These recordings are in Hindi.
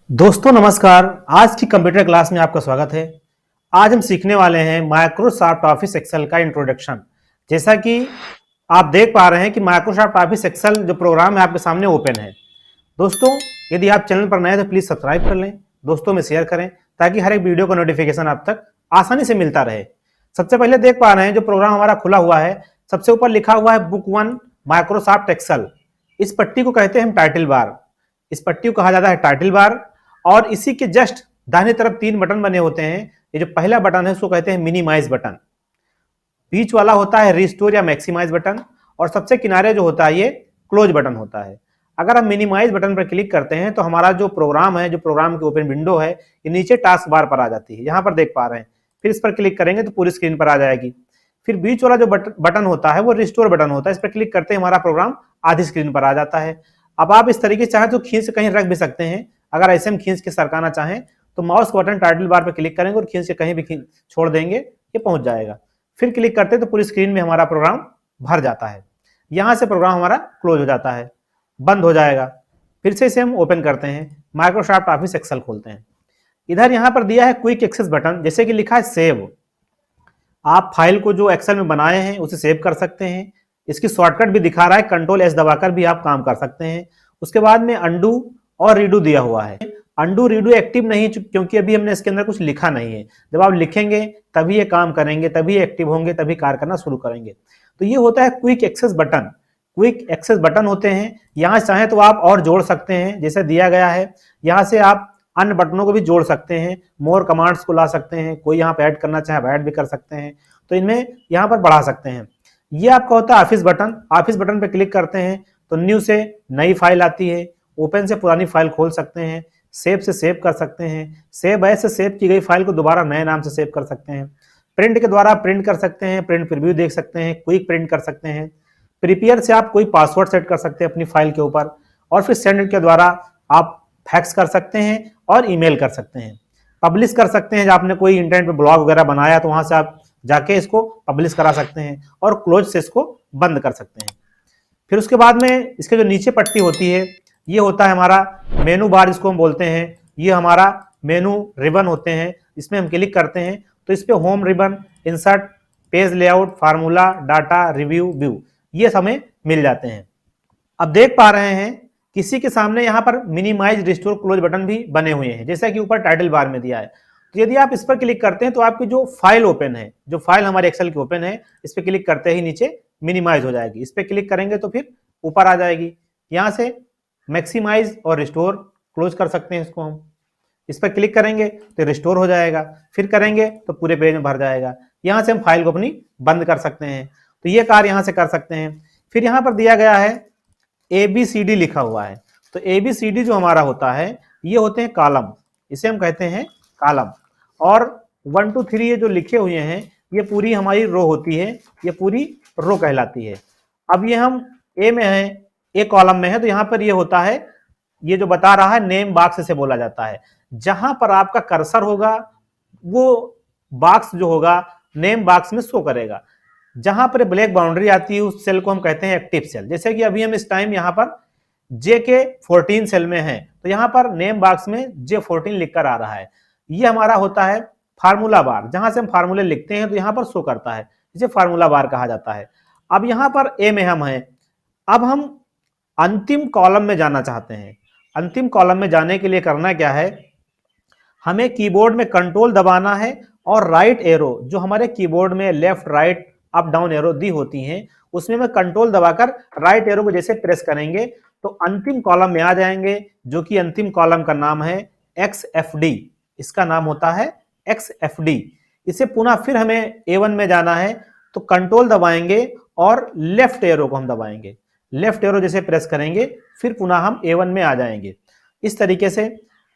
दोस्तों नमस्कार। आज की कंप्यूटर क्लास में आपका स्वागत है। आज हम सीखने वाले हैं माइक्रोसॉफ्ट ऑफिस एक्सेल का इंट्रोडक्शन। जैसा कि आप देख पा रहे हैं कि माइक्रोसॉफ्ट ऑफिस एक्सेल जो प्रोग्राम है आपके सामने ओपन है। दोस्तों यदि आप चैनल पर नए हैं तो प्लीज सब्सक्राइब कर लें, दोस्तों में शेयर करें ताकि हर एक वीडियो का नोटिफिकेशन आप तक आसानी से मिलता रहे। सबसे पहले देख पा रहे हैं जो प्रोग्राम हमारा खुला हुआ है, सबसे ऊपर लिखा हुआ है बुक 1 माइक्रोसॉफ्ट एक्सेल। इस पट्टी को कहते हैं हम टाइटल बार। इस पट्टी को कहा जाता है टाइटल बार। और इसी के जस्ट दाहिने तरफ 3 बटन बने होते हैं। ये जो पहला बटन है उसको कहते हैं मिनिमाइज बटन, बीच वाला होता है रिस्टोर या मैक्सिमाइज बटन, और सबसे किनारे जो होता है ये क्लोज बटन होता है। अगर हम मिनिमाइज बटन पर क्लिक करते हैं तो हमारा जो प्रोग्राम है, जो प्रोग्राम की ओपन विंडो है, ये नीचे टास्क बार पर आ जाती है। यहां पर देख पा रहे हैं। फिर इस पर क्लिक करेंगे तो पूरी स्क्रीन पर आ जाएगी। फिर बीच वाला जो बटन होता है वो रिस्टोर बटन होता है। इस पर क्लिक करते ही हमारा प्रोग्राम आधी स्क्रीन पर आ जाता है। अब आप इस तरीके से चाहे तो खींच कहीं रख भी सकते हैं। अगर ऐसे हम खींच के सरकाना चाहें तो माउस का बटन टाइटल बार पर क्लिक करेंगे और खींच के कहीं भी छोड़ देंगे, ये पहुंच जाएगा। फिर क्लिक करते हैं तो पूरी स्क्रीन में हमारा प्रोग्राम भर जाता है। यहां से प्रोग्राम हमारा क्लोज हो जाता है, बंद हो जाएगा। फिर से इसे हम ओपन करते हैं, माइक्रोसॉफ्ट ऑफिस एक्सेल खोलते हैं। इधर यहां पर दिया है क्विक एक्सेस बटन, जैसे कि लिखा है सेव। आप फाइल को जो एक्सेल में बनाए हैं उसे सेव कर सकते हैं। इसकी शॉर्टकट भी दिखा रहा है, कंट्रोल एस दबाकर भी आप काम कर सकते हैं। उसके बाद में अंडू और रीडू दिया हुआ है। अंडू रीडू एक्टिव नहीं क्योंकि अभी हमने इसके अंदर कुछ लिखा नहीं है। जब आप लिखेंगे तभी ये काम करेंगे, तभी एक्टिव होंगे, तभी कार्य करना शुरू करेंगे। तो ये होता है quick access button. Quick access button होते हैं, यहां चाहें तो आप और जोड़ सकते हैं जैसे दिया गया है। यहां से आप अन्य बटनों को भी जोड़ सकते हैं, मोर कमांड्स को ला सकते हैं। कोई यहाँ पे ऐड करना चाहे ऐड भी कर सकते हैं, तो इनमें यहाँ पर बढ़ा सकते हैं। ये आपका होता है ऑफिस बटन। ऑफिस बटन पे क्लिक करते हैं तो न्यू से नई फाइल आती है, ओपन से पुरानी फाइल खोल सकते हैं, सेव से सेव कर सकते हैं, सेव एज से सेव की गई फाइल को दोबारा नए नाम से सेव कर सकते हैं, प्रिंट के द्वारा प्रिंट कर सकते हैं, प्रिंट प्रीव्यू देख सकते हैं, क्विक प्रिंट कर सकते हैं, प्रिपेयर से आप कोई पासवर्ड सेट कर सकते हैं अपनी फाइल के ऊपर, और फिर सेंड के द्वारा आप फैक्स कर सकते हैं और ईमेल कर सकते हैं। पब्लिश कर सकते हैं, जब आपने कोई इंटरनेट पे ब्लॉग वगैरह बनाया तो वहां से आप जाके इसको पब्लिश करा सकते हैं, और क्लोज से इसको बंद कर सकते हैं। फिर उसके बाद में इसके जो नीचे पट्टी होती है ये होता है हमारा मेनू बार, जिसको हम बोलते हैं। ये हमारा मेनू रिबन होते हैं। इसमें हम क्लिक करते हैं तो इस पे home ribbon, insert, page layout, formula, data, review, view, ये हमें मिल जाते हैं। अब देख पा रहे हैं किसी के सामने यहाँ पर मिनिमाइज, रिस्टोर, क्लोज बटन भी बने हुए हैं, जैसा कि ऊपर टाइटल बार में दिया है। तो यदि आप इस पर क्लिक करते हैं तो आपकी जो फाइल ओपन है, जो फाइल हमारे एक्सेल की ओपन है, इस पर क्लिक करते ही नीचे मिनिमाइज हो जाएगी। इस पर क्लिक करेंगे तो फिर ऊपर आ जाएगी। यहाँ से मैक्सिमाइज और रिस्टोर, क्लोज कर सकते हैं इसको हम। इस पर क्लिक करेंगे तो रिस्टोर हो जाएगा, फिर करेंगे तो पूरे पेज में भर जाएगा। यहाँ से हम फाइल को अपनी बंद कर सकते हैं। तो ये कार्य यहाँ से कर सकते हैं। फिर यहाँ पर दिया गया है ABCD लिखा हुआ है। तो ABCD जो हमारा होता है ये होते हैं कॉलम, इसे हम कहते हैं कॉलम। और 1 2 3 ये जो लिखे हुए हैं ये पूरी हमारी रो होती है, ये पूरी रो कहलाती है। अब ये हम ए में है, ए कॉलम में है, तो यहाँ पर ये होता है, ये जो बता रहा है नेम बॉक्स से बोला जाता है। जहां पर आपका कर्सर होगा वो बॉक्स जो होगा नेम बॉक्स में शो करेगा। जहां पर ब्लैक बाउंड्री आती है उस सेल को हम कहते हैं एक्टिव सेल। जैसे कि अभी हम इस टाइम यहाँ पर JK14 सेल में है, तो यहाँ पर नेम बॉक्स में J14 लिखकर आ रहा है। ये हमारा होता है फार्मूला बार, जहां से हम फार्मूले लिखते हैं तो यहाँ पर शो करता है, इसे फार्मूला बार कहा जाता है। अब यहाँ पर ए में हम हैं। अब हम अंतिम कॉलम में जाना चाहते हैं। अंतिम कॉलम में जाने के लिए करना क्या है, हमें कीबोर्ड में कंट्रोल दबाना है और राइट एरो, जो हमारे कीबोर्ड में left right up down arrow दी होती हैं, उसमें मैं कंट्रोल दबाकर राइट एरो को जैसे प्रेस करेंगे तो अंतिम कॉलम में आ जाएंगे, जो कि अंतिम कॉलम का नाम है XFD। इसका नाम होता है XFD। इसे पुनः फिर हमें A1 में जाना है तो कंट्रोल दबाएंगे और लेफ्ट एरो को हम दबाएंगे। लेफ्ट एरो जैसे प्रेस करेंगे फिर पुनः हम A1 में आ जाएंगे। इस तरीके से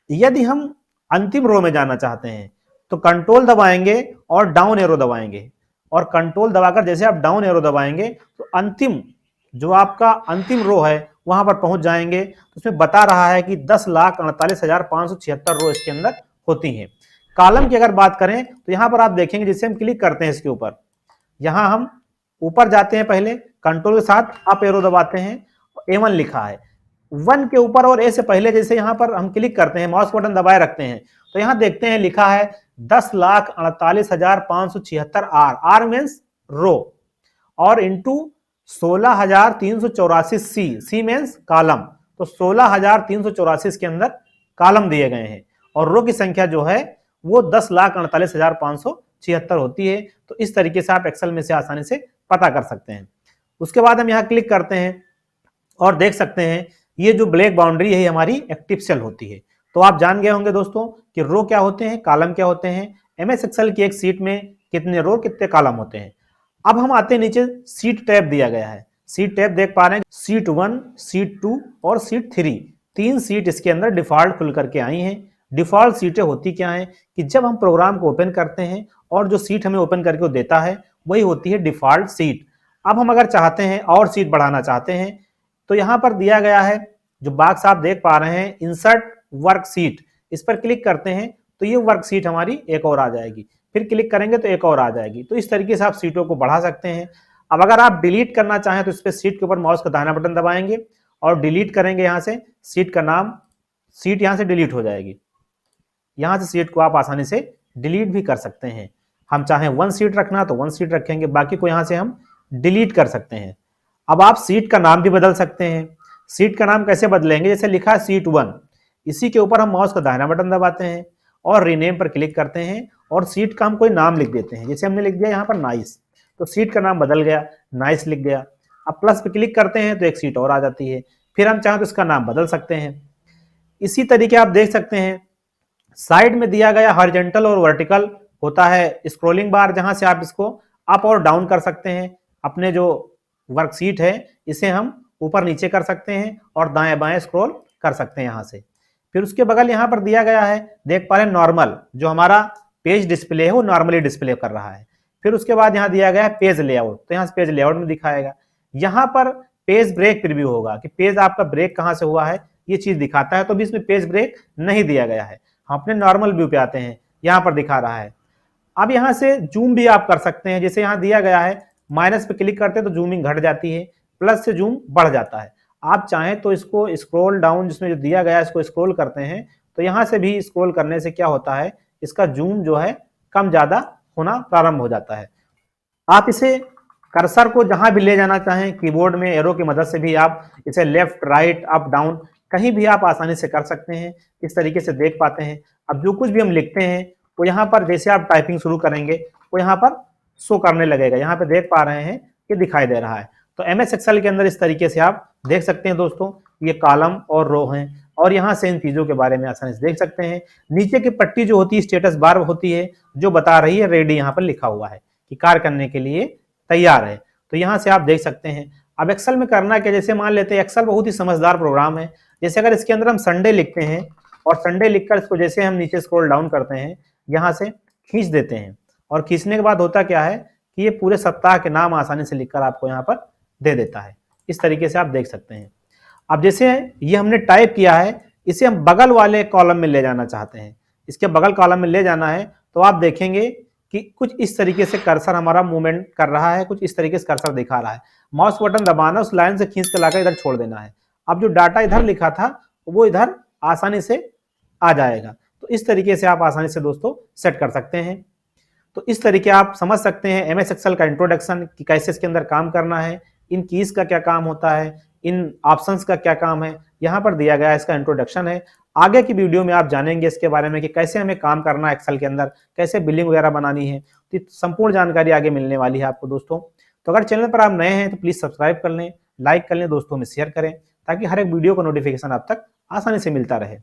यदि हम अंतिम रो में जाना चाहते हैं तो कंट्रोल दबाएंगे और डाउन एरो दबाएंगे, और कंट्रोल दबाकर जैसे आप डाउन एरो दबाएंगे तो अंतिम जो आपका अंतिम रो है वहां पर पहुंच जाएंगे। तो उसमें बता रहा है कि 10,48,576 रो इसके अंदर होती हैं। कॉलम की अगर बात करें तो यहां पर आप देखेंगे, जिससे हम क्लिक करते हैं इसके ऊपर, यहां हम ऊपर जाते हैं, पहले कंट्रोल के साथ अप एरो दबाते हैं, A1 लिखा है। 1 के ऊपर और ए से पहले जैसे यहाँ पर हम क्लिक करते हैं, माउस बटन दबाए रखते हैं, तो यहाँ देखते हैं लिखा है 10,48,576 आर, आर मीन्स रो, और इंटू 16,384 सी, सी मीन्स कॉलम। तो 16,384 के अंदर कॉलम दिए गए हैं और रो की संख्या जो है वो 10,48,576 होती है। तो इस तरीके से आप एक्सेल में से आसानी से पता कर सकते हैं। उसके बाद हम यहाँ क्लिक करते हैं और देख सकते हैं ये जो ब्लैक बाउंड्री है हमारी एक्टिव सेल होती है। तो आप जान गए होंगे दोस्तों कि रो क्या होते हैं, कॉलम क्या होते हैं, एमएस एक्सेल की एक सीट में कितने रो कितने कॉलम होते हैं। अब हम आते हैं नीचे, सीट टैब दिया गया है, सीट टैब देख पा रहे हैं, सीट 1, सीट 2 और सीट 3, 3 सीट इसके अंदर डिफॉल्ट खुल करके आई हैं। डिफॉल्ट सीटें होती क्या हैं कि जब हम प्रोग्राम को ओपन करते हैं और जो सीट हमें ओपन करके वो देता है वही होती है डिफॉल्ट सीट। अब हम अगर चाहते हैं और सीट बढ़ाना चाहते हैं तो यहां पर दिया गया है जो बॉक्स आप देख पा रहे हैं, इंसर्ट वर्कशीट, इस पर क्लिक करते हैं तो ये वर्कशीट हमारी एक और आ जाएगी, फिर क्लिक करेंगे तो एक और आ जाएगी। तो इस तरीके से आप सीटों को बढ़ा सकते हैं। अब अगर आप डिलीट करना चाहें तो इस पर सीट के ऊपर माउस का दाहिना बटन दबाएंगे और डिलीट करेंगे, यहां से सीट का नाम, सीट यहां से डिलीट हो जाएगी। यहां से सीट को आप आसानी से डिलीट भी कर सकते हैं। हम चाहें 1 सीट रखना तो 1 सीट रखेंगे, बाकी को यहां से हम डिलीट कर सकते हैं। अब आप सीट का नाम भी बदल सकते हैं। सीट का नाम कैसे बदलेंगे, जैसे लिखा है सीट 1, इसी के ऊपर हम माउस का दाहिना बटन दबाते हैं और रीनेम पर क्लिक करते हैं और सीट का हम कोई नाम लिख देते हैं। जैसे हमने लिख दिया यहाँ पर नाइस, तो सीट का नाम बदल गया, नाइस लिख गया। अब प्लस पे क्लिक करते हैं तो एक सीट और आ जाती है, फिर हम चाहें तो इसका नाम बदल सकते हैं। इसी तरीके आप देख सकते हैं साइड में दिया गया हॉरिजॉन्टल और वर्टिकल होता है स्क्रॉलिंग बार, जहां से आप इसको अप और डाउन कर सकते हैं। अपने जो वर्कशीट है इसे हम ऊपर नीचे कर सकते हैं और दाएं बाएं स्क्रॉल कर सकते हैं यहाँ से। फिर उसके बगल यहाँ पर दिया गया है, देख पा रहे हैं नॉर्मल, जो हमारा पेज डिस्प्ले है वो नॉर्मली डिस्प्ले कर रहा है। फिर उसके बाद यहाँ दिया गया है पेज लेआउट, तो यहाँ से पेज लेआउट में दिखाएगा। यहाँ पर पेज ब्रेक प्रीव्यू होगा कि पेज आपका ब्रेक कहाँ से हुआ है ये चीज दिखाता है, तो भी इसमें पेज ब्रेक नहीं दिया गया है। हम अपने नॉर्मल व्यू पे आते हैं, यहाँ पर दिखा रहा है। अब यहाँ से जूम भी आप कर सकते हैं, जैसे यहाँ दिया गया है माइनस पे क्लिक करते हैं तो जूमिंग घट जाती है, प्लस से जूम बढ़ जाता है। आप चाहें तो इसको स्क्रॉल डाउन जिसमें जो दिया गया है इसको स्क्रॉल करते हैं तो यहाँ से भी स्क्रॉल करने से क्या होता है, इसका जूम जो है कम ज्यादा होना प्रारंभ हो जाता है। आप इसे कर्सर को जहां भी ले जाना चाहें कीबोर्ड में एरो की मदद से भी आप इसे लेफ्ट राइट अप डाउन कहीं भी आप आसानी से कर सकते हैं। इस तरीके से देख पाते हैं। अब जो कुछ भी हम लिखते हैं वो यहाँ पर जैसे आप टाइपिंग शुरू करेंगे वो यहाँ पर शो करने लगेगा। यहाँ पे देख पा रहे हैं कि दिखाई दे रहा है। तो एमएस एक्सेल के अंदर इस तरीके से आप देख सकते हैं दोस्तों, ये कॉलम और रो हैं और यहाँ से इन चीजों के बारे में आसानी से देख सकते हैं। नीचे की पट्टी जो होती है स्टेटस बार होती है जो बता रही है रेडी, यहाँ पर लिखा हुआ है कि कार्य करने के लिए तैयार है। तो यहाँ से आप देख सकते हैं। अब एक्सेल में करना क्या, जैसे मान लेते हैं एक्सेल बहुत ही समझदार प्रोग्राम है। जैसे अगर इसके अंदर हम संडे लिखते हैं और संडे लिखकर इसको जैसे हम नीचे स्क्रॉल डाउन करते हैं यहाँ से खींच देते हैं और खींचने के बाद होता क्या है कि ये पूरे सप्ताह के नाम आसानी से लिखकर आपको यहाँ पर दे देता है। इस तरीके से आप देख सकते हैं। अब जैसे ये हमने टाइप किया है, इसे हम बगल वाले कॉलम में ले जाना चाहते हैं, इसके बगल कॉलम में ले जाना है तो आप देखेंगे कि कुछ इस तरीके से कर्सर हमारा मूवमेंट कर रहा है, कुछ इस तरीके से कर्सर दिखा रहा है। माउस बटन दबाना, उस लाइन से खींच के लाकर इधर छोड़ देना है। अब जो डाटा इधर लिखा था वो इधर आसानी से आ जाएगा। तो इस तरीके से आप आसानी से दोस्तों सेट कर सकते हैं। तो इस तरीके आप समझ सकते हैं एमएस एक्सेल का इंट्रोडक्शन कि कैसे इसके अंदर काम करना है, इन कीज का क्या काम होता है, इन ऑप्शंस का क्या काम है, यहाँ पर दिया गया इसका इंट्रोडक्शन है। आगे की वीडियो में आप जानेंगे इसके बारे में कि कैसे हमें काम करना है एक्सेल के अंदर, कैसे बिलिंग वगैरह बनानी है। तो संपूर्ण जानकारी आगे मिलने वाली है आपको दोस्तों। तो अगर चैनल पर आप नए हैं तो प्लीज सब्सक्राइब कर लें, लाइक कर लें, दोस्तों में शेयर करें ताकि हर एक वीडियो का नोटिफिकेशन आप तक आसानी से मिलता रहे।